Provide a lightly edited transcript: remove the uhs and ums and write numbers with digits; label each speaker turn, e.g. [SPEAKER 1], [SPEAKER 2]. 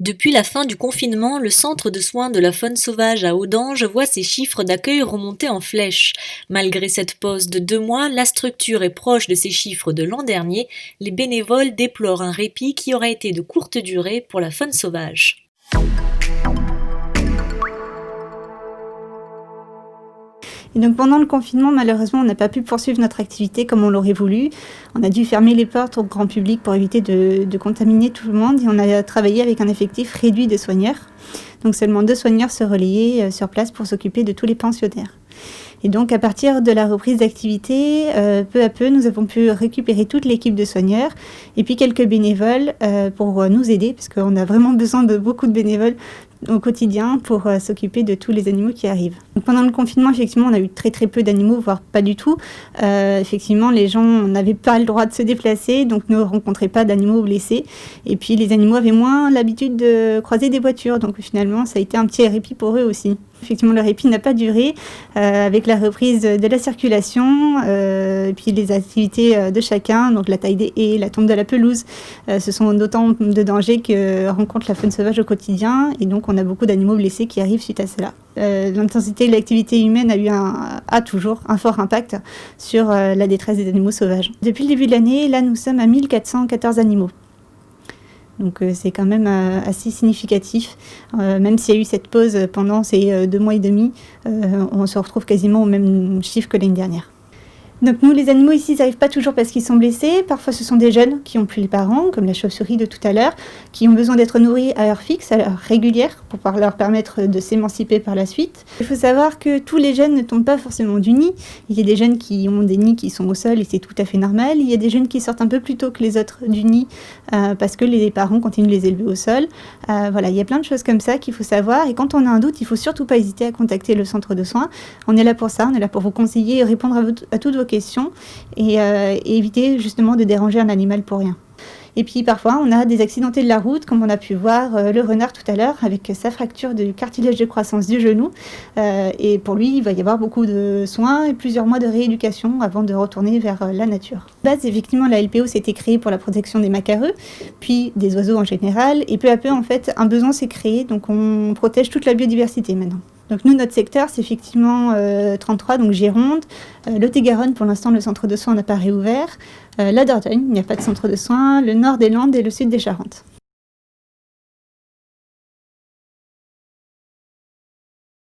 [SPEAKER 1] Depuis la fin du confinement, le centre de soins de la faune sauvage à Audange voit ses chiffres d'accueil remonter en flèche. Malgré cette pause de 2 mois, la structure est proche de ses chiffres de l'an dernier. Les bénévoles déplorent un répit qui aurait été de courte durée pour la faune sauvage.
[SPEAKER 2] Et donc pendant le confinement, malheureusement, on n'a pas pu poursuivre notre activité comme on l'aurait voulu. On a dû fermer les portes au grand public pour éviter de contaminer tout le monde et on a travaillé avec un effectif réduit de soigneurs. Donc seulement 2 soigneurs se relayaient sur place pour s'occuper de tous les pensionnaires. Et donc à partir de la reprise d'activité, peu à peu, nous avons pu récupérer toute l'équipe de soigneurs et puis quelques bénévoles pour nous aider, parce qu'on a vraiment besoin de beaucoup de bénévoles au quotidien pour s'occuper de tous les animaux qui arrivent. Donc, pendant le confinement, effectivement, on a eu très très peu d'animaux, voire pas du tout. Effectivement, les gens n'avaient pas le droit de se déplacer, donc ne rencontraient pas d'animaux blessés. Et puis les animaux avaient moins l'habitude de croiser des voitures, donc finalement, ça a été un petit répit pour eux aussi. Effectivement, le répit n'a pas duré avec la reprise de la circulation, et puis les activités de chacun, donc la taille des haies, la tonte de la pelouse. Ce sont d'autant de dangers que rencontre la faune sauvage au quotidien, et donc on a beaucoup d'animaux blessés qui arrivent suite à cela. L'intensité de l'activité humaine a toujours un fort impact sur la détresse des animaux sauvages. Depuis le début de l'année, là nous sommes à 1414 animaux. Donc c'est quand même assez significatif. Même s'il y a eu cette pause pendant ces 2 mois et demi, on se retrouve quasiment au même chiffre que l'année dernière. Donc nous, les animaux ici, ils n'arrivent pas toujours parce qu'ils sont blessés. Parfois, ce sont des jeunes qui n'ont plus les parents, comme la chauve-souris de tout à l'heure, qui ont besoin d'être nourris à heure fixe, à heure régulière, pour leur permettre de s'émanciper par la suite. Il faut savoir que tous les jeunes ne tombent pas forcément du nid. Il y a des jeunes qui ont des nids qui sont au sol et c'est tout à fait normal. Il y a des jeunes qui sortent un peu plus tôt que les autres du nid parce que les parents continuent de les élever au sol. Voilà, il y a plein de choses comme ça qu'il faut savoir. Et quand on a un doute, il ne faut surtout pas hésiter à contacter le centre de soins. On est là pour ça, on est là pour vous conseiller et répondre à toutes vos questions et éviter justement de déranger un animal pour rien. Et puis parfois on a des accidentés de la route, comme on a pu voir le renard tout à l'heure avec sa fracture du cartilage de croissance du genou, et pour lui il va y avoir beaucoup de soins et plusieurs mois de rééducation avant de retourner vers la nature. De base, effectivement, la LPO s'était créée pour la protection des macareux, puis des oiseaux en général, et peu à peu en fait un besoin s'est créé, donc on protège toute la biodiversité maintenant. Donc nous, notre secteur, c'est effectivement 33, donc Gironde, Lot-et-Garonne, pour l'instant, le centre de soins n'a pas réouvert, la Dordogne, il n'y a pas de centre de soins, le nord des Landes et le sud des Charentes.